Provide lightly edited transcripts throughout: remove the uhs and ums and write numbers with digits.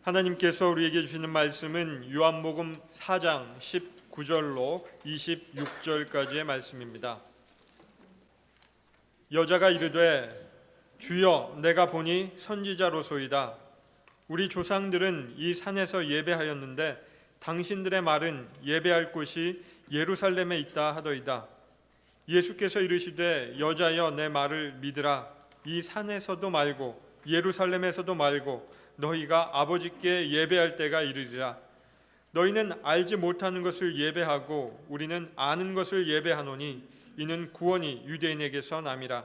하나님께서 우리에게 주시는 말씀은 요한복음 4장 19절로 26절까지의 말씀입니다. 여자가 이르되 주여 내가 보니 선지자로소이다. 우리 조상들은 이 산에서 예배하였는데 당신들의 말은 예배할 곳이 예루살렘에 있다 하더이다. 예수께서 이르시되 여자여 내 말을 믿으라. 이 산에서도 말고 예루살렘에서도 말고 너희가 아버지께 예배할 때가 이르리라. 너희는 알지 못하는 것을 예배하고 우리는 아는 것을 예배하노니 이는 구원이 유대인에게서 남이라.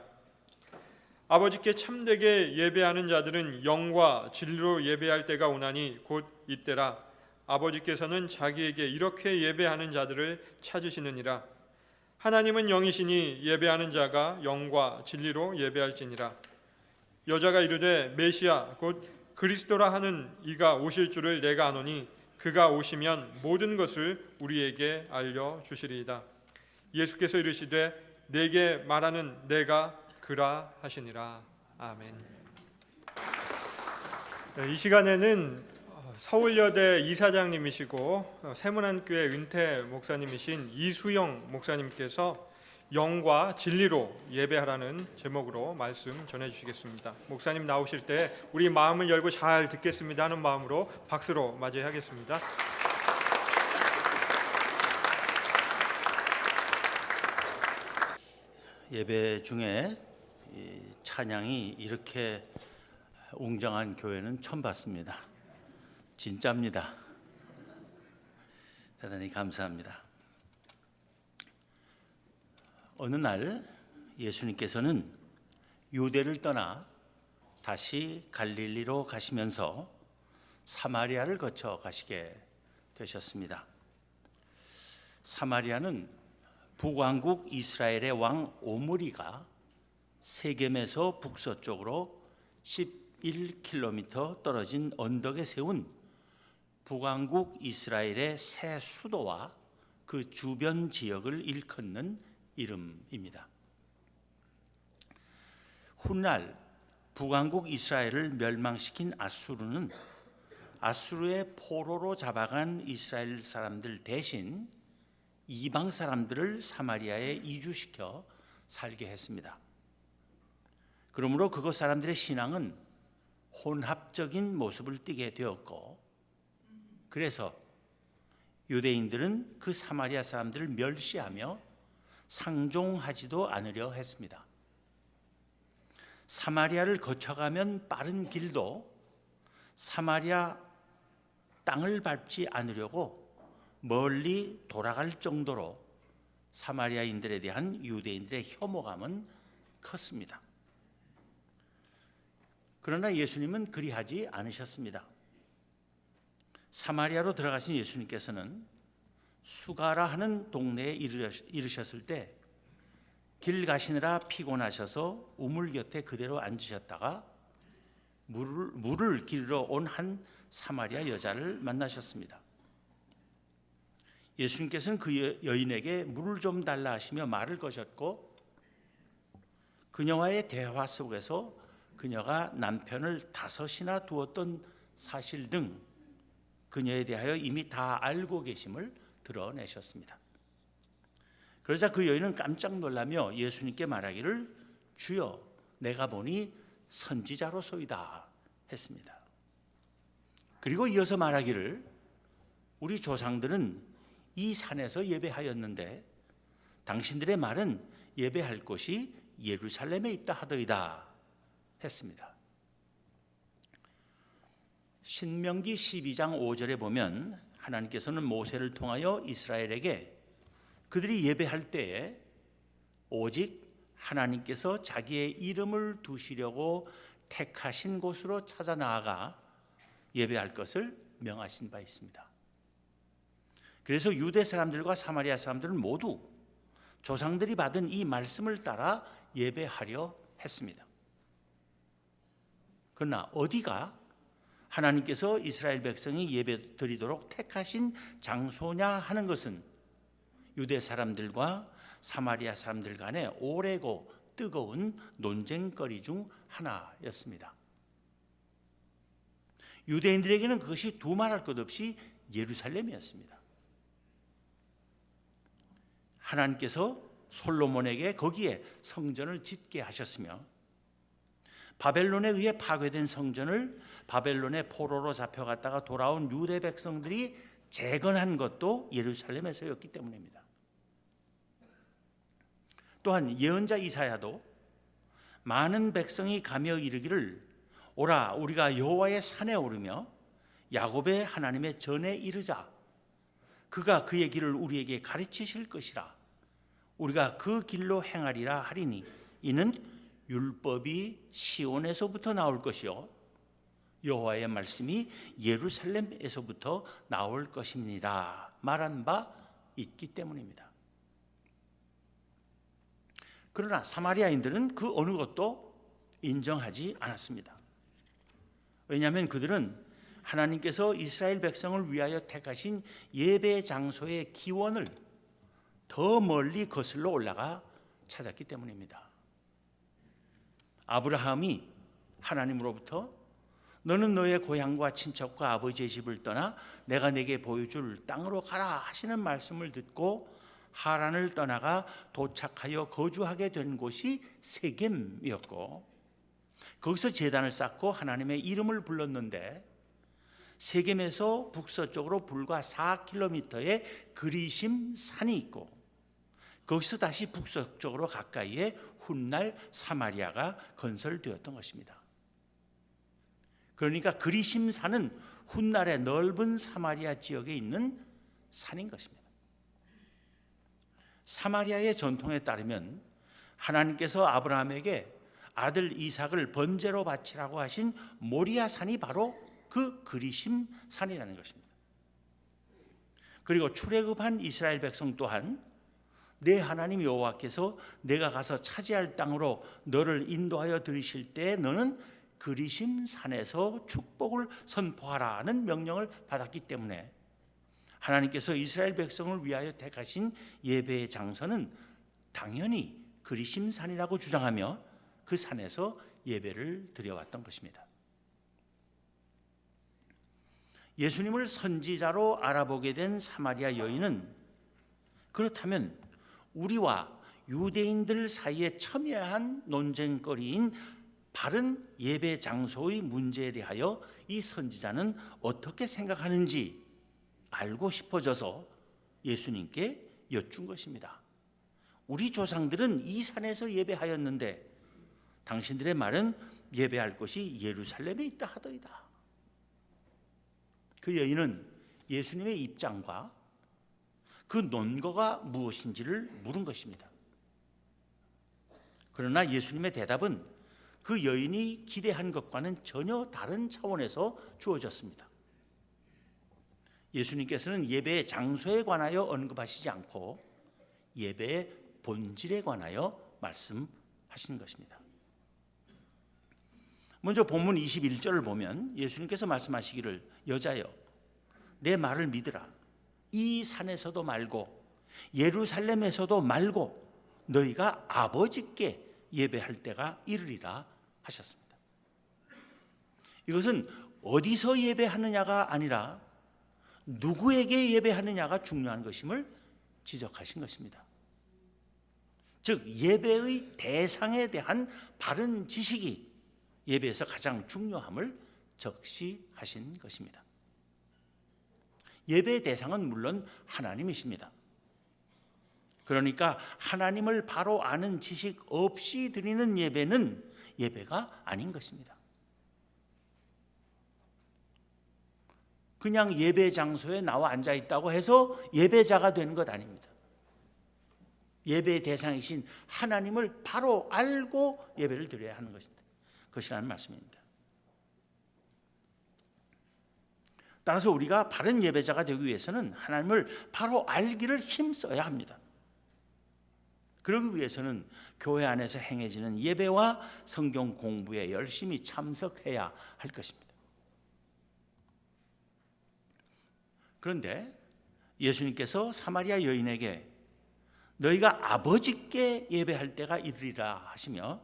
아버지께 참되게 예배하는 자들은 영과 진리로 예배할 때가 오나니 곧 이때라. 아버지께서는 자기에게 이렇게 예배하는 자들을 찾으시느니라. 하나님은 영이시니 예배하는 자가 영과 진리로 예배할지니라. 여자가 이르되 메시아 곧 그리스도라 하는 이가 오실 줄을 내가 아노니 그가 오시면 모든 것을 우리에게 알려주시리이다. 예수께서 이르시되 내게 말하는 내가 그라 하시니라. 아멘. 이 시간에는 서울여대 이사장님이시고 세문안교회 은퇴 목사님이신 이수영 목사님께서 영과 진리로 예배하라는 제목으로 말씀 전해주시겠습니다. 목사님 나오실 때 우리 마음을 열고 잘 듣겠습니다 하는 마음으로 박수로 맞이하겠습니다. 예배 중에 찬양이 이렇게 웅장한 교회는 처음 봤습니다. 진짜입니다. 대단히 감사합니다. 어느 날 예수님께서는 유대를 떠나 다시 갈릴리로 가시면서 사마리아를 거쳐 가시게 되셨습니다. 사마리아는 북왕국 이스라엘의 왕 오므리가 세겜에서 북서쪽으로 11km 떨어진 언덕에 세운 북왕국 이스라엘의 새 수도와 그 주변 지역을 일컫는 이름입니다. 훗날 북왕국 이스라엘을 멸망시킨 아수르는 아수르의 포로로 잡아간 이스라엘 사람들 대신 이방 사람들을 사마리아에 이주시켜 살게 했습니다. 그러므로 그곳 사람들의 신앙은 혼합적인 모습을 띠게 되었고, 그래서 유대인들은 그 사마리아 사람들을 멸시하며 상종하지도 않으려 했습니다. 사마리아를 거쳐가면 빠른 길도 사마리아 땅을 밟지 않으려고 멀리 돌아갈 정도로 사마리아인들에 대한 유대인들의 혐오감은 컸습니다. 그러나 예수님은 그리하지 않으셨습니다. 사마리아로 들어가신 예수님께서는 수가라 하는 동네에 이르셨을 때 길 가시느라 피곤하셔서 우물 곁에 그대로 앉으셨다가 물을 길러 온 한 사마리아 여자를 만나셨습니다. 예수님께서는 그 여인에게 물을 좀 달라 하시며 말을 거셨고, 그녀와의 대화 속에서 그녀가 남편을 5이나 두었던 사실 등 그녀에 대하여 이미 다 알고 계심을 드러내셨습니다. 그러자 그 여인은 깜짝 놀라며 예수님께 말하기를 주여 내가 보니 선지자로소이다 했습니다. 그리고 이어서 말하기를 우리 조상들은 이 산에서 예배하였는데 당신들의 말은 예배할 곳이 예루살렘에 있다 하더이다 했습니다. 신명기 12장 5절에 보면 하나님께서는 모세를 통하여 이스라엘에게 그들이 예배할 때에 오직 하나님께서 자기의 이름을 두시려고 택하신 곳으로 찾아 나아가 예배할 것을 명하신 바 있습니다. 그래서 유대 사람들과 사마리아 사람들은 모두 조상들이 받은 이 말씀을 따라 예배하려 했습니다. 그러나 어디가 하나님께서 이스라엘 백성이 예배 드리도록 택하신 장소냐 하는 것은 유대 사람들과 사마리아 사람들 간에 오래고 뜨거운 논쟁거리 중 하나였습니다. 유대인들에게는 그것이 두말할 것 없이 예루살렘이었습니다. 하나님께서 솔로몬에게 거기에 성전을 짓게 하셨으며 바벨론에 의해 파괴된 성전을 바벨론의 포로로 잡혀갔다가 돌아온 유대 백성들이 재건한 것도 예루살렘에서였기 때문입니다. 또한 예언자 이사야도 많은 백성이 가며 이르기를 오라 우리가 여호와의 산에 오르며 야곱의 하나님의 전에 이르자 그가 그의 길을 우리에게 가르치실 것이라 우리가 그 길로 행하리라 하리니 이는 율법이 시온에서부터 나올 것이요 여호와의 말씀이 예루살렘에서부터 나올 것입니다 말한 바 있기 때문입니다. 그러나 사마리아인들은 그 어느 것도 인정하지 않았습니다. 왜냐하면 그들은 하나님께서 이스라엘 백성을 위하여 택하신 예배 장소의 기원을 더 멀리 거슬러 올라가 찾았기 때문입니다. 아브라함이 하나님으로부터 너는 너의 고향과 친척과 아버지의 집을 떠나 내가 내게 보여줄 땅으로 가라 하시는 말씀을 듣고 하란을 떠나가 도착하여 거주하게 된 곳이 세겜이었고 거기서 제단을 쌓고 하나님의 이름을 불렀는데 세겜에서 북서쪽으로 불과 4km의 그리심 산이 있고 거기서 다시 북서쪽으로 가까이에 훗날 사마리아가 건설되었던 것입니다. 그러니까 그리심 산은 훗날의 넓은 사마리아 지역에 있는 산인 것입니다. 사마리아의 전통에 따르면 하나님께서 아브라함에게 아들 이삭을 번제로 바치라고 하신 모리아 산이 바로 그 그리심 산이라는 것입니다. 그리고 출애굽한 이스라엘 백성 또한 내 하나님 여호와께서 내가 가서 차지할 땅으로 너를 인도하여 들이실 때 너는 그리심 산에서 축복을 선포하라는 명령을 받았기 때문에 하나님께서 이스라엘 백성을 위하여 택하신 예배의 장소는 당연히 그리심 산이라고 주장하며 그 산에서 예배를 드려왔던 것입니다. 예수님을 선지자로 알아보게 된 사마리아 여인은 그렇다면 우리와 유대인들 사이에 첨예한 논쟁거리인 바른 예배 장소의 문제에 대하여 이 선지자는 어떻게 생각하는지 알고 싶어져서 예수님께 여쭌 것입니다. 우리 조상들은 이 산에서 예배하였는데 당신들의 말은 예배할 곳이 예루살렘에 있다 하더이다. 그 여인은 예수님의 입장과 그 논거가 무엇인지를 물은 것입니다. 그러나 예수님의 대답은 그 여인이 기대한 것과는 전혀 다른 차원에서 주어졌습니다. 예수님께서는 예배의 장소에 관하여 언급하시지 않고 예배의 본질에 관하여 말씀하신 것입니다. 먼저 본문 21절을 보면 예수님께서 말씀하시기를 여자여 내 말을 믿으라. 이 산에서도 말고 예루살렘에서도 말고 너희가 아버지께 예배할 때가 이르리라 하셨습니다. 이것은 어디서 예배하느냐가 아니라 누구에게 예배하느냐가 중요한 것임을 지적하신 것입니다. 즉 예배의 대상에 대한 바른 지식이 예배에서 가장 중요함을 적시하신 것입니다. 예배의 대상은 물론 하나님이십니다. 그러니까 하나님을 바로 아는 지식 없이 드리는 예배는 예배가 아닌 것입니다. 그냥 예배 장소에 나와 앉아 있다고 해서 예배자가 되는 것 아닙니다. 예배의 대상이신 하나님을 바로 알고 예배를 드려야 하는 것이라는 말씀입니다. 따라서 우리가 바른 예배자가 되기 위해서는 하나님을 바로 알기를 힘써야 합니다. 그러기 위해서는 교회 안에서 행해지는 예배와 성경 공부에 열심히 참석해야 할 것입니다. 그런데 예수님께서 사마리아 여인에게 너희가 아버지께 예배할 때가 이르리라 하시며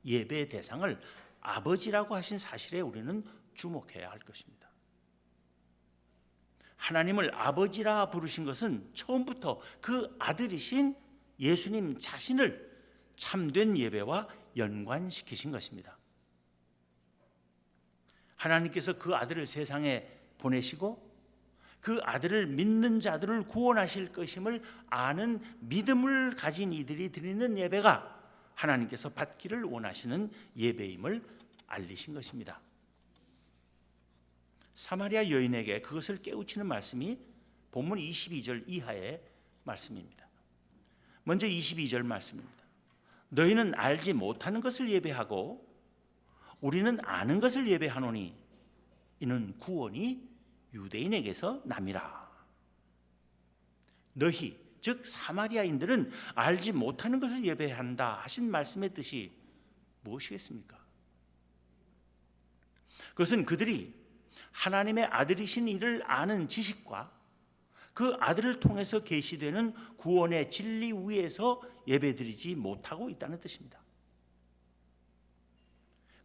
예배의 대상을 아버지라고 하신 사실에 우리는 주목해야 할 것입니다. 하나님을 아버지라 부르신 것은 처음부터 그 아들이신 예수님 자신을 참된 예배와 연관시키신 것입니다. 하나님께서 그 아들을 세상에 보내시고 그 아들을 믿는 자들을 구원하실 것임을 아는 믿음을 가진 이들이 드리는 예배가 하나님께서 받기를 원하시는 예배임을 알리신 것입니다. 사마리아 여인에게 그것을 깨우치는 말씀이 본문 22절 이하의 말씀입니다. 먼저 22절 말씀입니다. 너희는 알지 못하는 것을 예배하고 우리는 아는 것을 예배하노니 이는 구원이 유대인에게서 남이라. 너희 즉 사마리아인들은 알지 못하는 것을 예배한다 하신 말씀의 뜻이 무엇이겠습니까? 그것은 그들이 하나님의 아들이신 이를 아는 지식과 그 아들을 통해서 계시되는 구원의 진리 위에서 예배드리지 못하고 있다는 뜻입니다.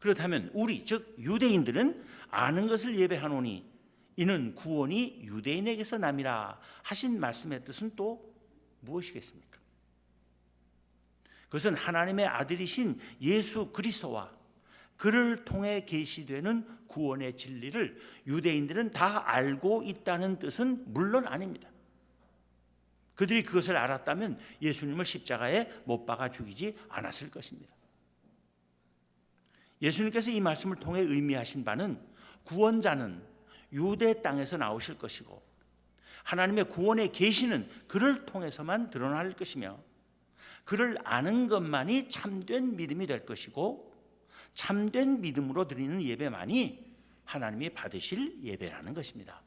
그렇다면 우리 즉 유대인들은 아는 것을 예배하노니 이는 구원이 유대인에게서 남이라 하신 말씀의 뜻은 또 무엇이겠습니까? 그것은 하나님의 아들이신 예수 그리스도와 그를 통해 계시되는 구원의 진리를 유대인들은 다 알고 있다는 뜻은 물론 아닙니다. 그들이 그것을 알았다면 예수님을 십자가에 못 박아 죽이지 않았을 것입니다. 예수님께서 이 말씀을 통해 의미하신 바는 구원자는 유대 땅에서 나오실 것이고 하나님의 구원의 계시는 그를 통해서만 드러날 것이며 그를 아는 것만이 참된 믿음이 될 것이고 참된 믿음으로 드리는 예배만이 하나님이 받으실 예배라는 것입니다.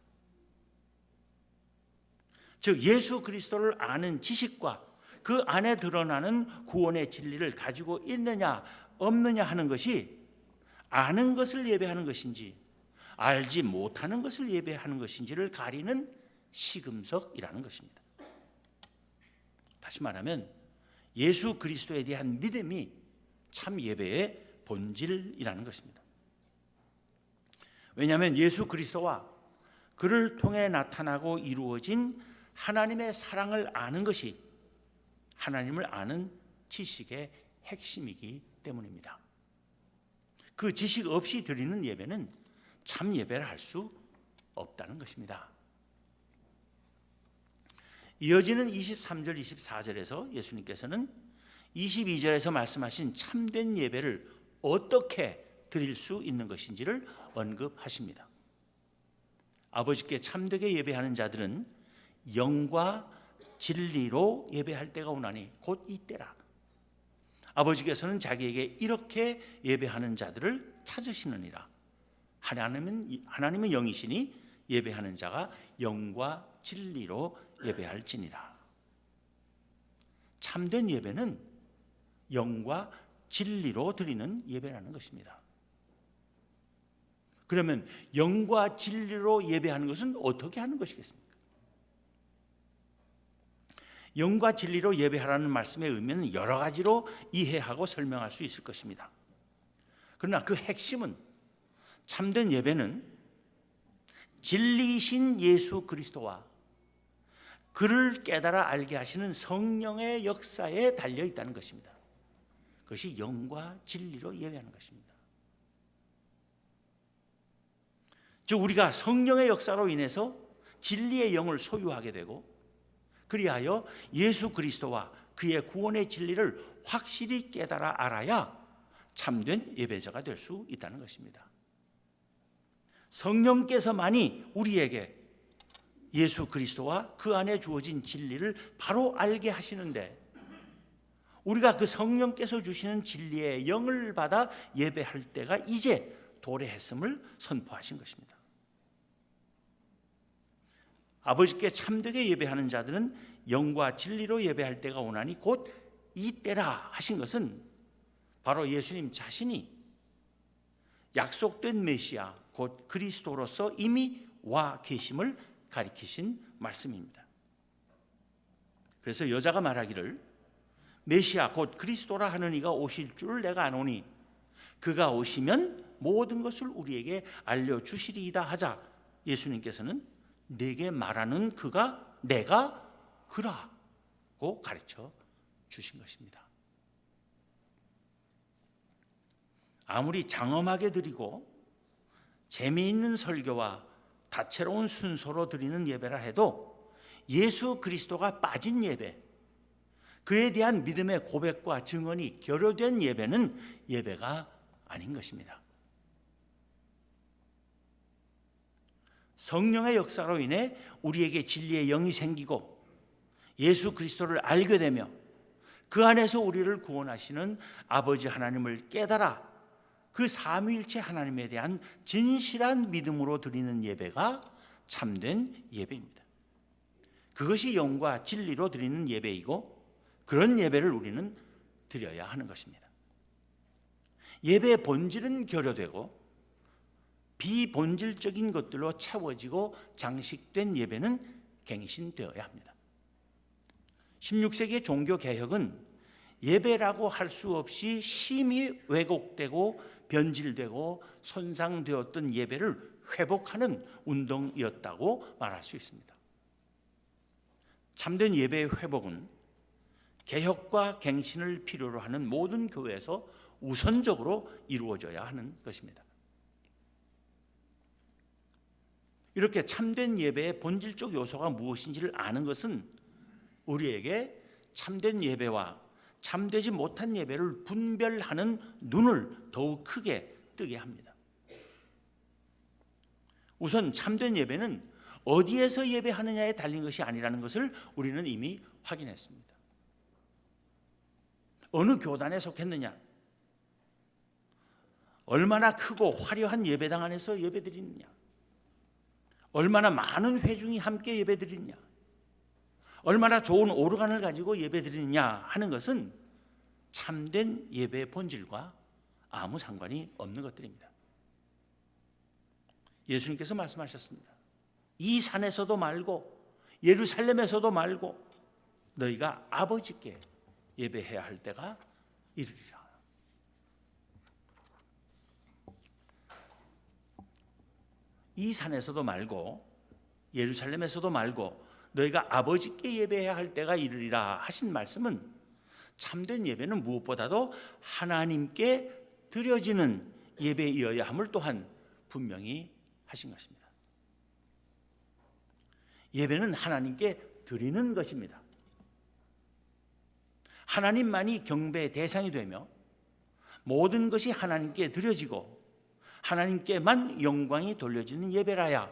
즉 예수 그리스도를 아는 지식과 그 안에 드러나는 구원의 진리를 가지고 있느냐 없느냐 하는 것이 아는 것을 예배하는 것인지 알지 못하는 것을 예배하는 것인지를 가리는 시금석이라는 것입니다. 다시 말하면 예수 그리스도에 대한 믿음이 참 예배의 본질이라는 것입니다. 왜냐하면 예수 그리스도와 그를 통해 나타나고 이루어진 하나님의 사랑을 아는 것이 하나님을 아는 지식의 핵심이기 때문입니다. 그 지식 없이 드리는 예배는 참 예배를 할 수 없다는 것입니다. 이어지는 23절 24절에서 예수님께서는 22절에서 말씀하신 참된 예배를 어떻게 드릴 수 있는 것인지를 언급하십니다. 아버지께 참되게 예배하는 자들은 영과 진리로 예배할 때가 오나니 곧 이때라. 아버지께서는 자기에게 이렇게 예배하는 자들을 찾으시느니라. 하나님은 영이시니 예배하는 자가 영과 진리로 예배할지니라. 참된 예배는 영과 진리로 드리는 예배라는 것입니다. 그러면 영과 진리로 예배하는 것은 어떻게 하는 것이겠습니까? 영과 진리로 예배하라는 말씀의 의미는 여러 가지로 이해하고 설명할 수 있을 것입니다. 그러나 그 핵심은 참된 예배는 진리이신 예수 그리스도와 그를 깨달아 알게 하시는 성령의 역사에 달려 있다는 것입니다. 그것이 영과 진리로 예배하는 것입니다. 즉 우리가 성령의 역사로 인해서 진리의 영을 소유하게 되고 그리하여 예수 그리스도와 그의 구원의 진리를 확실히 깨달아 알아야 참된 예배자가 될 수 있다는 것입니다. 성령께서만이 우리에게 예수 그리스도와 그 안에 주어진 진리를 바로 알게 하시는데 우리가 그 성령께서 주시는 진리의 영을 받아 예배할 때가 이제 도래했음을 선포하신 것입니다. 아버지께 참되게 예배하는 자들은 영과 진리로 예배할 때가 오나니 곧 이때라 하신 것은 바로 예수님 자신이 약속된 메시아 곧 그리스도로서 이미 와 계심을 가리키신 말씀입니다. 그래서 여자가 말하기를 메시아 곧 그리스도라 하는 이가 오실 줄 내가 아노니 그가 오시면 모든 것을 우리에게 알려주시리이다 하자 예수님께서는 내게 말하는 그가 내가 그라고 가르쳐 주신 것입니다. 아무리 장엄하게 드리고 재미있는 설교와 다채로운 순서로 드리는 예배라 해도 예수 그리스도가 빠진 예배, 그에 대한 믿음의 고백과 증언이 결여된 예배는 예배가 아닌 것입니다. 성령의 역사로 인해 우리에게 진리의 영이 생기고 예수 그리스도를 알게 되며 그 안에서 우리를 구원하시는 아버지 하나님을 깨달아 그 삼위일체 하나님에 대한 진실한 믿음으로 드리는 예배가 참된 예배입니다. 그것이 영과 진리로 드리는 예배이고 그런 예배를 우리는 드려야 하는 것입니다. 예배의 본질은 결여되고 비본질적인 것들로 채워지고 장식된 예배는 갱신되어야 합니다. 16세기의 종교개혁은 예배라고 할 수 없이 심히 왜곡되고 변질되고 손상되었던 예배를 회복하는 운동이었다고 말할 수 있습니다. 참된 예배의 회복은 개혁과 갱신을 필요로 하는 모든 교회에서 우선적으로 이루어져야 하는 것입니다. 이렇게 참된 예배의 본질적 요소가 무엇인지를 아는 것은 우리에게 참된 예배와 참되지 못한 예배를 분별하는 눈을 더욱 크게 뜨게 합니다. 우선 참된 예배는 어디에서 예배하느냐에 달린 것이 아니라는 것을 우리는 이미 확인했습니다. 어느 교단에 속했느냐, 얼마나 크고 화려한 예배당 안에서 예배드리느냐, 얼마나 많은 회중이 함께 예배드리느냐, 얼마나 좋은 오르간을 가지고 예배드리느냐 하는 것은 참된 예배의 본질과 아무 상관이 없는 것들입니다. 예수님께서 말씀하셨습니다. 이 산에서도 말고 예루살렘에서도 말고 너희가 아버지께 예배해야 할 때가 이르리라. 이 산에서도 말고 예루살렘에서도 말고 너희가 아버지께 예배해야 할 때가 이르리라 하신 말씀은 참된 예배는 무엇보다도 하나님께 드려지는 예배이어야 함을 또한 분명히 하신 것입니다. 예배는 하나님께 드리는 것입니다. 하나님만이 경배의 대상이 되며 모든 것이 하나님께 드려지고 하나님께만 영광이 돌려지는 예배라야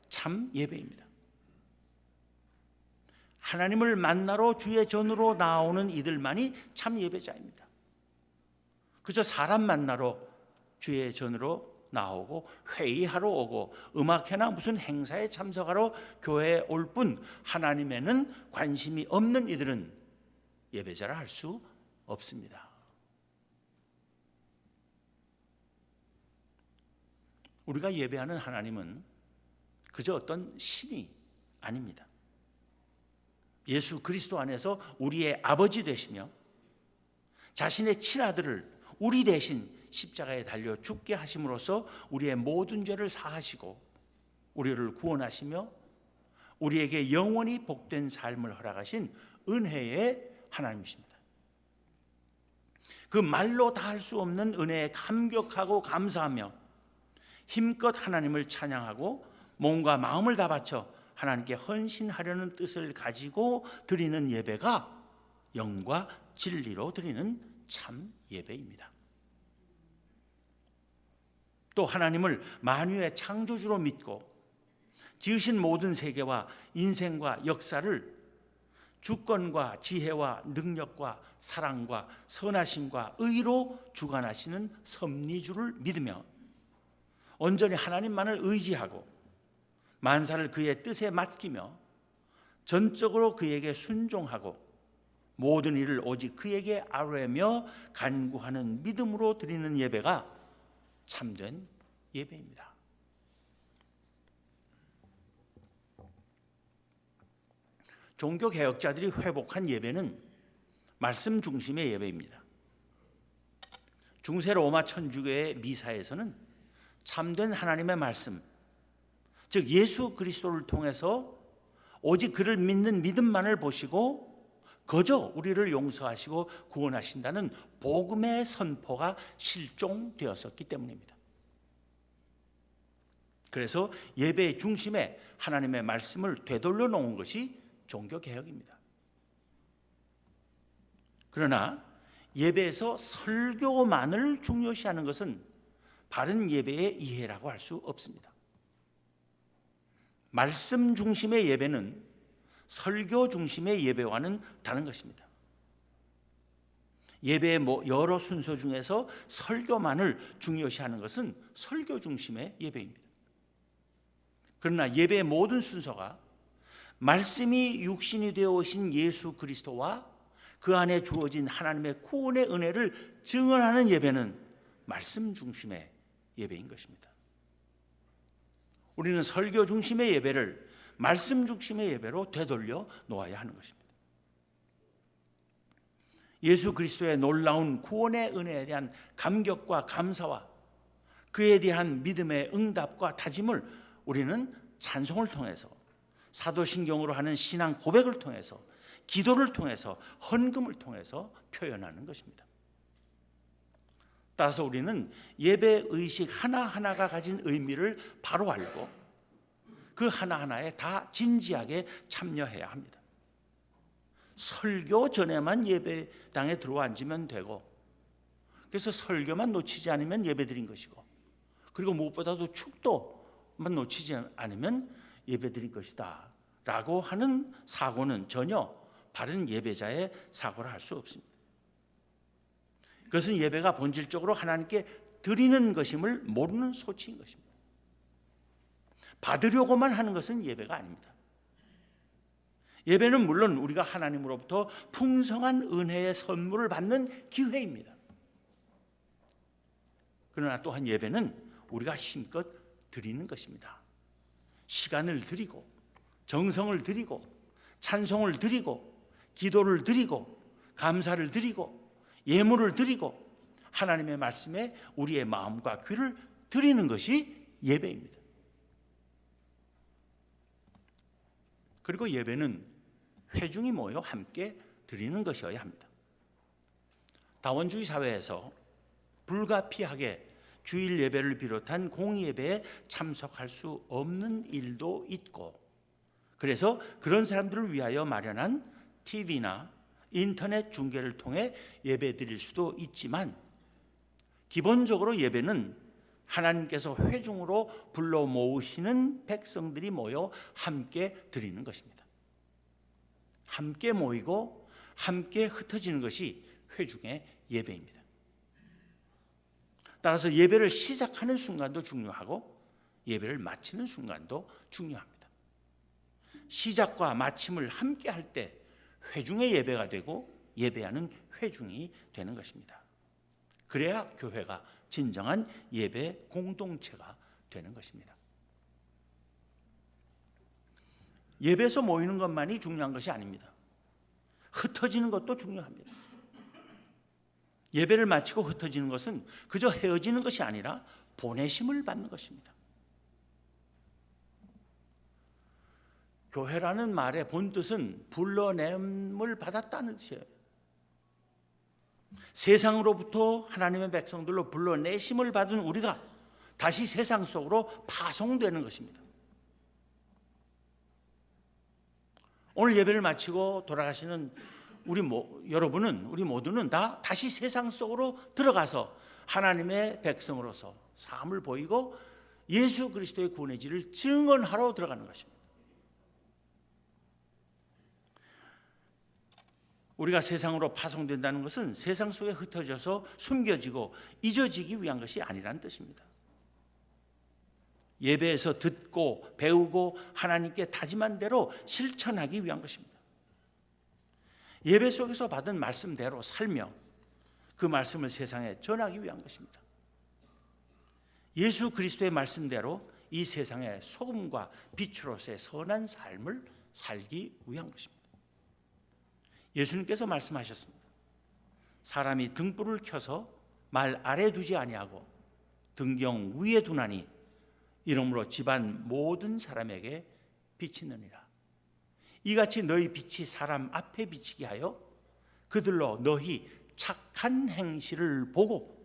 참 예배입니다. 하나님을 만나러 주의 전으로 나오는 이들만이 참 예배자입니다. 그저 사람 만나러 주의 전으로 나오고 회의하러 오고 음악회나 무슨 행사에 참석하러 교회에 올 뿐 하나님에는 관심이 없는 이들은 예배자라 할 수 없습니다. 우리가 예배하는 하나님은 그저 어떤 신이 아닙니다. 예수 그리스도 안에서 우리의 아버지 되시며 자신의 친아들을 우리 대신 십자가에 달려 죽게 하심으로써 우리의 모든 죄를 사하시고 우리를 구원하시며 우리에게 영원히 복된 삶을 허락하신 은혜의 하나님이십니다. 그 말로 다 할 수 없는 은혜에 감격하고 감사하며 힘껏 하나님을 찬양하고 몸과 마음을 다 바쳐 하나님께 헌신하려는 뜻을 가지고 드리는 예배가 영과 진리로 드리는 참 예배입니다. 또 하나님을 만유의 창조주로 믿고 지으신 모든 세계와 인생과 역사를 주권과 지혜와 능력과 사랑과 선하심과 의로 주관하시는 섭리주를 믿으며 온전히 하나님만을 의지하고 만사를 그의 뜻에 맡기며 전적으로 그에게 순종하고 모든 일을 오직 그에게 아뢰며 간구하는 믿음으로 드리는 예배가 참된 예배입니다. 종교개혁자들이 회복한 예배는 말씀 중심의 예배입니다. 중세 로마 천주교의 미사에서는 참된 하나님의 말씀, 즉 예수 그리스도를 통해서 오직 그를 믿는 믿음만을 보시고 그저 우리를 용서하시고 구원하신다는 복음의 선포가 실종되었었기 때문입니다. 그래서 예배의 중심에 하나님의 말씀을 되돌려 놓은 것이 종교개혁입니다. 그러나 예배에서 설교만을 중요시하는 것은 바른 예배의 이해라고 할 수 없습니다. 말씀 중심의 예배는 설교 중심의 예배와는 다른 것입니다. 예배의 여러 순서 중에서 설교만을 중요시하는 것은 설교 중심의 예배입니다. 그러나 예배의 모든 순서가 말씀이 육신이 되어 오신 예수 그리스도와 그 안에 주어진 하나님의 구원의 은혜를 증언하는 예배는 말씀 중심의 예배인 것입니다. 우리는 설교 중심의 예배를 말씀 중심의 예배로 되돌려 놓아야 하는 것입니다. 예수 그리스도의 놀라운 구원의 은혜에 대한 감격과 감사와 그에 대한 믿음의 응답과 다짐을 우리는 찬송을 통해서, 사도신경으로 하는 신앙 고백을 통해서, 기도를 통해서, 헌금을 통해서 표현하는 것입니다. 따라서 우리는 예배 의식 하나하나가 가진 의미를 바로 알고 그 하나하나에 다 진지하게 참여해야 합니다. 설교 전에만 예배당에 들어와 앉으면 되고, 그래서 설교만 놓치지 않으면 예배드린 것이고, 그리고 무엇보다도 축도만 놓치지 않으면 예배드린 것이다 라고 하는 사고는 전혀 바른 예배자의 사고라 할 수 없습니다. 그것은 예배가 본질적으로 하나님께 드리는 것임을 모르는 소치인 것입니다. 받으려고만 하는 것은 예배가 아닙니다. 예배는 물론 우리가 하나님으로부터 풍성한 은혜의 선물을 받는 기회입니다. 그러나 또한 예배는 우리가 힘껏 드리는 것입니다. 시간을 드리고, 정성을 드리고, 찬송을 드리고, 기도를 드리고, 감사를 드리고, 예물을 드리고, 하나님의 말씀에 우리의 마음과 귀를 드리는 것이 예배입니다. 그리고 예배는 회중이 모여 함께 드리는 것이어야 합니다. 다원주의 사회에서 불가피하게 주일 예배를 비롯한 공예배에 참석할 수 없는 일도 있고, 그래서 그런 사람들을 위하여 마련한 TV나 인터넷 중계를 통해 예배 드릴 수도 있지만, 기본적으로 예배는 하나님께서 회중으로 불러 모으시는 백성들이 모여 함께 드리는 것입니다. 함께 모이고 함께 흩어지는 것이 회중의 예배입니다. 따라서 예배를 시작하는 순간도 중요하고 예배를 마치는 순간도 중요합니다. 시작과 마침을 함께 할 때 회중의 예배가 되고 예배하는 회중이 되는 것입니다. 그래야 교회가 진정한 예배 공동체가 되는 것입니다. 예배에서 모이는 것만이 중요한 것이 아닙니다. 흩어지는 것도 중요합니다. 예배를 마치고 흩어지는 것은 그저 헤어지는 것이 아니라 보내심을 받는 것입니다. 교회라는 말의 본뜻은 불러냄을 받았다는 뜻이에요. 세상으로부터 하나님의 백성들로 불러내심을 받은 우리가 다시 세상 속으로 파송되는 것입니다. 오늘 예배를 마치고 돌아가시는 우리 모두는 다 다시 세상 속으로 들어가서 하나님의 백성으로서 삶을 보이고 예수 그리스도의 구원의 질을 증언하러 들어가는 것입니다. 우리가 세상으로 파송된다는 것은 세상 속에 흩어져서 숨겨지고 잊어지기 위한 것이 아니라는 뜻입니다. 예배에서 듣고 배우고 하나님께 다짐한 대로 실천하기 위한 것입니다. 예배 속에서 받은 말씀대로 살며 그 말씀을 세상에 전하기 위한 것입니다. 예수 그리스도의 말씀대로 이 세상의 소금과 빛으로서의 선한 삶을 살기 위한 것입니다. 예수님께서 말씀하셨습니다. 사람이 등불을 켜서 말 아래 두지 아니하고 등경 위에 두나니 이러므로 집안 모든 사람에게 비치느니라. 이같이 너희 빛이 사람 앞에 비치게 하여 그들로 너희 착한 행실을 보고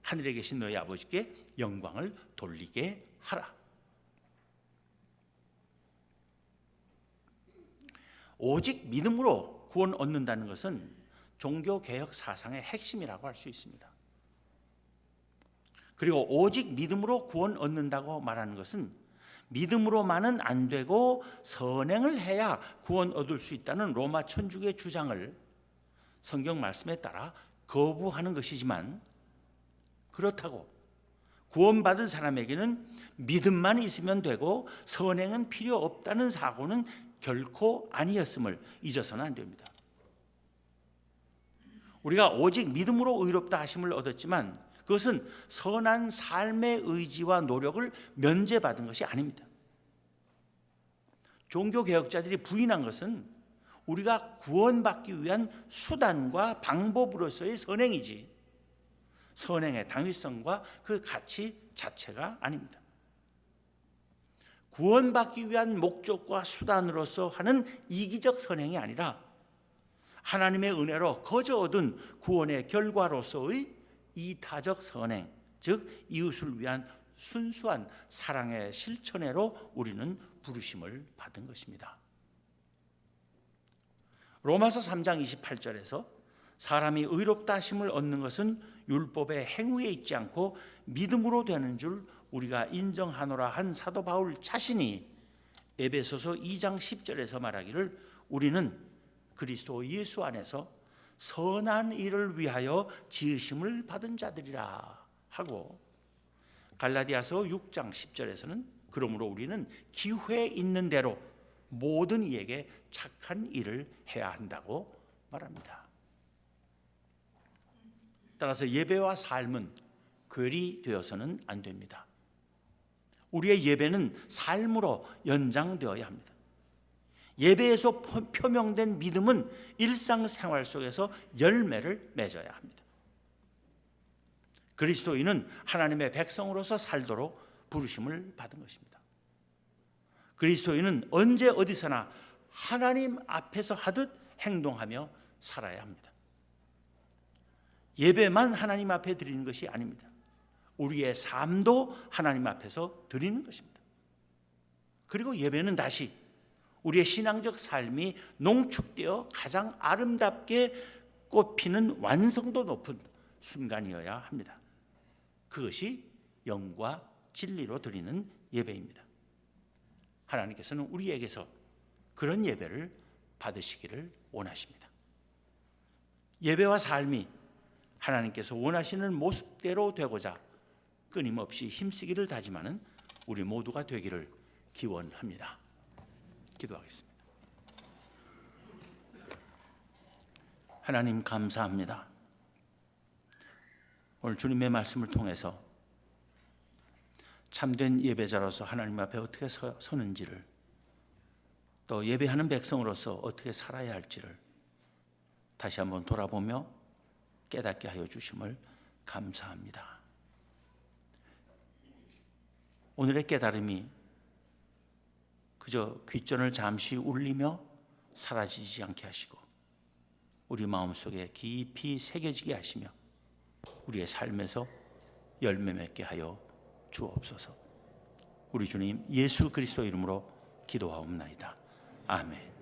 하늘에 계신 너희 아버지께 영광을 돌리게 하라. 오직 믿음으로 구원 얻는다는 것은 종교개혁 사상의 핵심이라고 할 수 있습니다. 그리고 오직 믿음으로 구원 얻는다고 말하는 것은 믿음으로만은 안 되고 선행을 해야 구원 얻을 수 있다는 로마 천주교의 주장을 성경 말씀에 따라 거부하는 것이지만, 그렇다고 구원받은 사람에게는 믿음만 있으면 되고 선행은 필요 없다는 사고는 결코 아니었음을 잊어서는 안 됩니다. 우리가 오직 믿음으로 의롭다 하심을 얻었지만 그것은 선한 삶의 의지와 노력을 면제받은 것이 아닙니다. 종교개혁자들이 부인한 것은 우리가 구원받기 위한 수단과 방법으로서의 선행이지 선행의 당위성과 그 가치 자체가 아닙니다. 구원받기 위한 목적과 수단으로서 하는 이기적 선행이 아니라 하나님의 은혜로 거저 얻은 구원의 결과로서의 이타적 선행, 즉 이웃을 위한 순수한 사랑의 실천으로 우리는 부르심을 받은 것입니다. 로마서 3장 28절에서 사람이 의롭다 하심을 얻는 것은 율법의 행위에 있지 않고 믿음으로 되는 줄 우리가 인정하노라 한 사도 바울 자신이 에베소서 2장 10절에서 말하기를 우리는 그리스도 예수 안에서 선한 일을 위하여 지으심을 받은 자들이라 하고, 갈라디아서 6장 10절에서는 그러므로 우리는 기회 있는 대로 모든 이에게 착한 일을 해야 한다고 말합니다. 따라서 예배와 삶은 괴리되어서는 안 됩니다. 우리의 예배는 삶으로 연장되어야 합니다. 예배에서 표명된 믿음은 일상생활 속에서 열매를 맺어야 합니다. 그리스도인은 하나님의 백성으로서 살도록 부르심을 받은 것입니다. 그리스도인은 언제 어디서나 하나님 앞에서 하듯 행동하며 살아야 합니다. 예배만 하나님 앞에 드리는 것이 아닙니다. 우리의 삶도 하나님 앞에서 드리는 것입니다. 그리고 예배는 다시 우리의 신앙적 삶이 농축되어 가장 아름답게 꽃피는 완성도 높은 순간이어야 합니다. 그것이 영과 진리로 드리는 예배입니다. 하나님께서는 우리에게서 그런 예배를 받으시기를 원하십니다. 예배와 삶이 하나님께서 원하시는 모습대로 되고자 끊임없이 힘쓰기를 다짐하는 우리 모두가 되기를 기원합니다. 기도하겠습니다. 하나님 감사합니다. 오늘 주님의 말씀을 통해서 참된 예배자로서 하나님 앞에 어떻게 서는지를, 또 예배하는 백성으로서 어떻게 살아야 할지를 다시 한번 돌아보며 깨닫게 하여 주심을 감사합니다. 오늘의 깨달음이 그저 귓전을 잠시 울리며 사라지지 않게 하시고 우리 마음속에 깊이 새겨지게 하시며 우리의 삶에서 열매 맺게 하여 주옵소서. 우리 주님 예수 그리스도 이름으로 기도하옵나이다. 아멘.